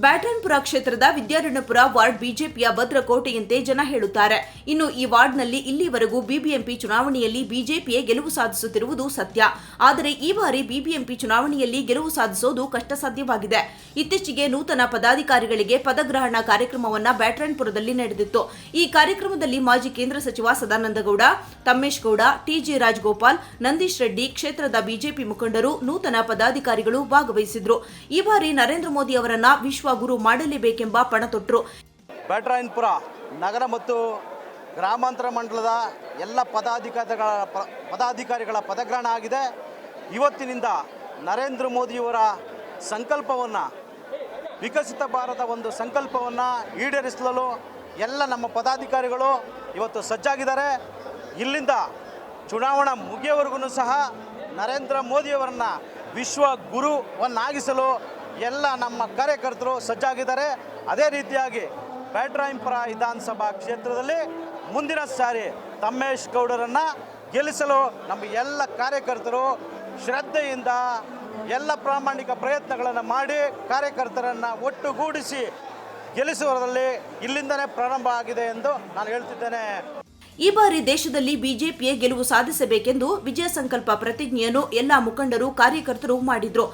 ಬ್ಯಾಟರಾಯನಪುರ ಕ್ಷೇತ್ರದ ವಿದ್ಯಾರಣ್ಯಪುರ ವಾರ್ಡ್ ಬಿಜೆಪಿಯ ಭದ್ರಕೋಟೆಯಂತೆ ಜನ ಹೇಳುತ್ತಾರೆ. ಇನ್ನು ಈ ವಾರ್ಡ್ನಲ್ಲಿ ಇಲ್ಲಿವರೆಗೂ ಬಿಬಿಎಂಪಿ ಚುನಾವಣೆಯಲ್ಲಿ ಬಿಜೆಪಿಯೇ ಗೆಲುವು ಸಾಧಿಸುತ್ತಿರುವುದು ಸತ್ಯ. ಆದರೆ ಈ ಬಾರಿ ಬಿಬಿಎಂಪಿ ಚುನಾವಣೆಯಲ್ಲಿ ಗೆಲುವು ಸಾಧಿಸುವುದು ಕಷ್ಟಸಾಧ್ಯವಾಗಿದೆ. ಇತ್ತೀಚೆಗೆ ನೂತನ ಪದಾಧಿಕಾರಿಗಳಿಗೆ ಪದಗ್ರಹಣ ಕಾರ್ಯಕ್ರಮವನ್ನು ಬ್ಯಾಟರಾಯನಪುರದಲ್ಲಿ ನಡೆದಿತ್ತು. ಈ ಕಾರ್ಯಕ್ರಮದಲ್ಲಿ ಮಾಜಿ ಕೇಂದ್ರ ಸಚಿವ ಸದಾನಂದಗೌಡ, ತಮ್ಮೇಶ್ ಗೌಡ, ಟಿಜಿ ರಾಜಗೋಪಾಲ್, ನಂದೀಶ್ ರೆಡ್ಡಿ, ಕ್ಷೇತ್ರದ ಬಿಜೆಪಿ ಮುಖಂಡರು, ನೂತನ ಪದಾಧಿಕಾರಿಗಳು ಭಾಗವಹಿಸಿದ್ರು. ಈ ಬಾರಿ ನರೇಂದ್ರ ಮೋದಿ ಅವರನ್ನ ವಿಶ್ವಗುರು ಮಾಡಲೇಬೇಕೆಂಬ ಪಣ ತೊಟ್ಟರು. ಬ್ಯಾಟರಾಯನಪುರ ನಗರ ಮತ್ತು ಗ್ರಾಮಾಂತರ ಮಂಡಲದ ಎಲ್ಲ ಪದಾಧಿಕಾರಿಗಳ ಪದಗ್ರಹಣ ಆಗಿದೆ. ಇವತ್ತಿನಿಂದ ನರೇಂದ್ರ ಮೋದಿಯವರ ಸಂಕಲ್ಪವನ್ನು, ವಿಕಸಿತ ಭಾರತ ಒಂದು ಸಂಕಲ್ಪವನ್ನು ಈಡೇರಿಸಲು ಎಲ್ಲ ನಮ್ಮ ಪದಾಧಿಕಾರಿಗಳು ಇವತ್ತು ಸಜ್ಜಾಗಿದ್ದಾರೆ. ಇಲ್ಲಿಂದ ಚುನಾವಣಾ ಮುಗಿಯವರೆಗೂ ಸಹ ನರೇಂದ್ರ ಮೋದಿಯವರನ್ನ ವಿಶ್ವ ಗುರುವನ್ನಾಗಿಸಲು ಎಲ್ಲ ನಮ್ಮ ಕಾರ್ಯಕರ್ತರು ಸಜ್ಜಾಗಿದ್ದಾರೆ. ಅದೇ ರೀತಿಯಾಗಿ ಬ್ಯಾಟರಾಯನಪುರ ವಿಧಾನಸಭಾ ಕ್ಷೇತ್ರದಲ್ಲಿ ಮುಂದಿನ ಸಾರಿ ತಮ್ಮೇಶ್ ಗೌಡರನ್ನು ಗೆಲ್ಲಿಸಲು ನಮ್ಮ ಎಲ್ಲ ಕಾರ್ಯಕರ್ತರು ಶ್ರದ್ಧೆಯಿಂದ ಎಲ್ಲ ಪ್ರಾಮಾಣಿಕ ಪ್ರಯತ್ನಗಳನ್ನು ಮಾಡಿ ಕಾರ್ಯಕರ್ತರನ್ನು ಒಟ್ಟುಗೂಡಿಸಿ ಗೆಲ್ಲಿಸುವುದರಲ್ಲಿ ಇಲ್ಲಿಂದನೇ ಪ್ರಾರಂಭ ಆಗಿದೆ ಎಂದು ನಾನು ಹೇಳ್ತಿದ್ದೇನೆ. ಈ ಬಾರಿ ದೇಶದಲ್ಲಿ ಬಿಜೆಪಿಯೇ ಗೆಲುವು ಸಾಧಿಸಬೇಕೆಂದು ವಿಜಯ ಸಂಕಲ್ಪ ಪ್ರತಿಜ್ಞೆಯನ್ನು ಎಲ್ಲ ಮುಖಂಡರು, ಕಾರ್ಯಕರ್ತರು ಮಾಡಿದ್ರು.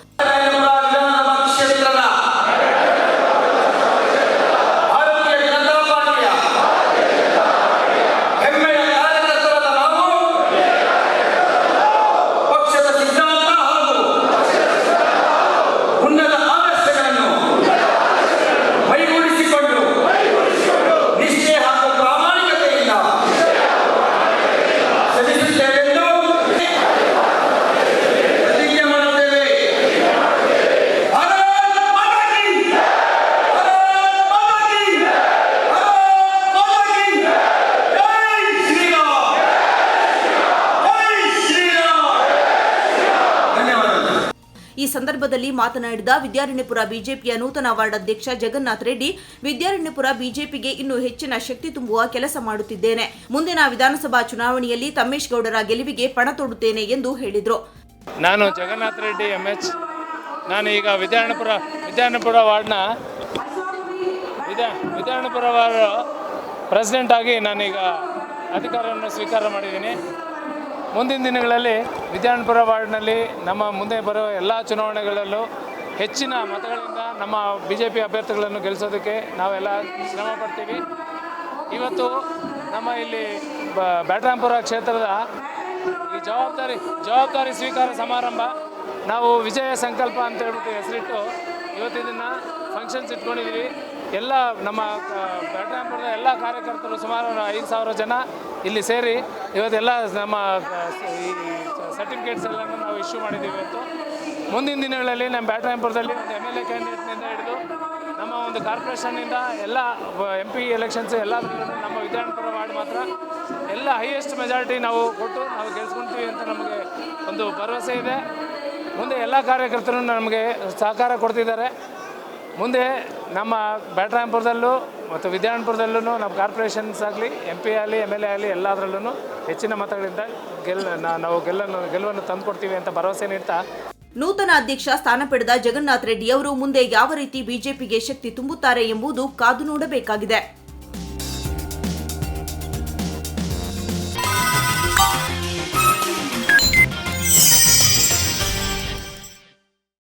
ಈ ಸಂದರ್ಭದಲ್ಲಿ ಮಾತನಾಡಿದ ವಿದ್ಯಾರಣ್ಯಪುರ ಬಿಜೆಪಿಯ ನೂತನ ವಾರ್ಡ್ ಅಧ್ಯಕ್ಷ ಜಗನ್ನಾಥ್ ರೆಡ್ಡಿ, ವಿದ್ಯಾರಣ್ಯಪುರ ಬಿಜೆಪಿಗೆ ಇನ್ನೂ ಹೆಚ್ಚಿನ ಶಕ್ತಿ ತುಂಬುವ ಕೆಲಸ ಮಾಡುತ್ತಿದ್ದೇನೆ. ಮುಂದಿನ ವಿಧಾನಸಭಾ ಚುನಾವಣೆಯಲ್ಲಿ ತಮ್ಮೇಶ್ ಗೌಡರ ಗೆಲುವಿಗೆ ಪಣ ತೊಡುತ್ತೇನೆ ಎಂದು ಹೇಳಿದರು. ನಾನು ಜಗನ್ನಾಥ್ ರೆಡ್ಡಿ ಎಂಎಚ್. ನಾನು ಈಗ ವಿದ್ಯಾರಣ್ಯಪುರ ವಾರ್ಡ್ನ ವಿದ್ಯಾರಣ್ಯಪುರ ವಾರ್ಡ್ ಪ್ರೆಸಿಡೆಂಟ್ ಆಗಿ ನಾನೀಗ ಅಧಿಕಾರವನ್ನು ಸ್ವೀಕಾರ ಮಾಡಿದ್ದೀನಿ. ಮುಂದಿನ ದಿನಗಳಲ್ಲಿ ವಿದ್ಯಾರಣ್ಯಪುರ ವಾರ್ಡ್ನಲ್ಲಿ ನಮ್ಮ ಮುಂದೆ ಬರುವ ಎಲ್ಲ ಚುನಾವಣೆಗಳಲ್ಲೂ ಹೆಚ್ಚಿನ ಮತಗಳಿಂದ ನಮ್ಮ ಬಿಜೆಪಿ ಅಭ್ಯರ್ಥಿಗಳನ್ನು ಗೆಲ್ಲಿಸೋದಕ್ಕೆ ನಾವೆಲ್ಲ ಶ್ರಮ ಪಡ್ತೀವಿ. ಇವತ್ತು ನಮ್ಮ ಇಲ್ಲಿ ಬ್ಯಾಟರಾಯನಪುರ ಕ್ಷೇತ್ರದ ಈ ಜವಾಬ್ದಾರಿ ಸ್ವೀಕಾರ ಸಮಾರಂಭ ನಾವು ವಿಜಯ ಸಂಕಲ್ಪ ಅಂತ ಹೇಳ್ಬಿಟ್ಟು ಹೆಸರಿಟ್ಟು ಇವತ್ತು ಇದನ್ನು ಫಂಕ್ಷನ್ಸ್ ಇಟ್ಕೊಂಡಿದ್ದೀವಿ. ಎಲ್ಲ ನಮ್ಮ ಬ್ಯಾಟರಾಯನಪುರದ ಎಲ್ಲ ಕಾರ್ಯಕರ್ತರು ಸುಮಾರು 5,000 ಜನ ಇಲ್ಲಿ ಸೇರಿ ಇವತ್ತೆಲ್ಲ ನಮ್ಮ ಈ ಸರ್ಟಿಫಿಕೇಟ್ಸ್ ಎಲ್ಲ ನಾವು ಇಶ್ಯೂ ಮಾಡಿದ್ದೀವಿ. ಇವತ್ತು ಮುಂದಿನ ದಿನಗಳಲ್ಲಿ ನಮ್ಮ ಬ್ಯಾಟರಾಯನಪುರದಲ್ಲಿ ಒಂದು MLA ಕ್ಯಾಂಡಿಡೇಟ್ನಿಂದ ಹಿಡಿದು ನಮ್ಮ ಒಂದು ಕಾರ್ಪೊರೇಷನ್ನಿಂದ ಎಲ್ಲ MP ಎಲೆಕ್ಷನ್ಸ್ ಎಲ್ಲದರಲ್ಲೂ ನಮ್ಮ ವಿದ್ಯಾರಣ್ಯಪುರ ವಾರ್ಡ್ ಮಾತ್ರ ಎಲ್ಲ ಹೈಯೆಸ್ಟ್ ಮೆಜಾರಿಟಿ ನಾವು ಕೊಟ್ಟು ನಾವು ಗೆಲ್ಸ್ಕೊಳ್ತೀವಿ ಅಂತ ನಮಗೆ ಒಂದು ಭರವಸೆ ಇದೆ. ಮುಂದೆ ಎಲ್ಲ ಕಾರ್ಯಕರ್ತರು ನಮಗೆ ಸಹಕಾರ ಕೊಡ್ತಿದ್ದಾರೆ. ಮುಂದೆ ನಮ್ಮ ಬ್ಯಾಟರಾಯನಪುರದಲ್ಲೂ ಮತ್ತು ವಿದ್ಯಾರಣ್ಯಪುರದಲ್ಲೂ ನಮ್ಮ ಕಾರ್ಪೊರೇಷನ್ಸ್ ಆಗಲಿ, MP ಆಗಲಿ, MLA ಆಗಲಿ ಎಲ್ಲದರಲ್ಲೂ ಹೆಚ್ಚಿನ ಮತಗಳಿಂದ ನಾವು ಗೆಲುವನ್ನು ತಂದುಕೊಡ್ತೀವಿ ಅಂತ ಭರವಸೆ ನೀಡ್ತಾ, ನೂತನ ಅಧ್ಯಕ್ಷ ಸ್ಥಾನ ಪಡೆದ ಜಗನ್ನಾಥ್ ರೆಡ್ಡಿ ಅವರು ಮುಂದೆ ಯಾವ ರೀತಿ ಬಿಜೆಪಿಗೆ ಶಕ್ತಿ ತುಂಬುತ್ತಾರೆ ಎಂಬುದು ಕಾದು ನೋಡಬೇಕಾಗಿದೆ.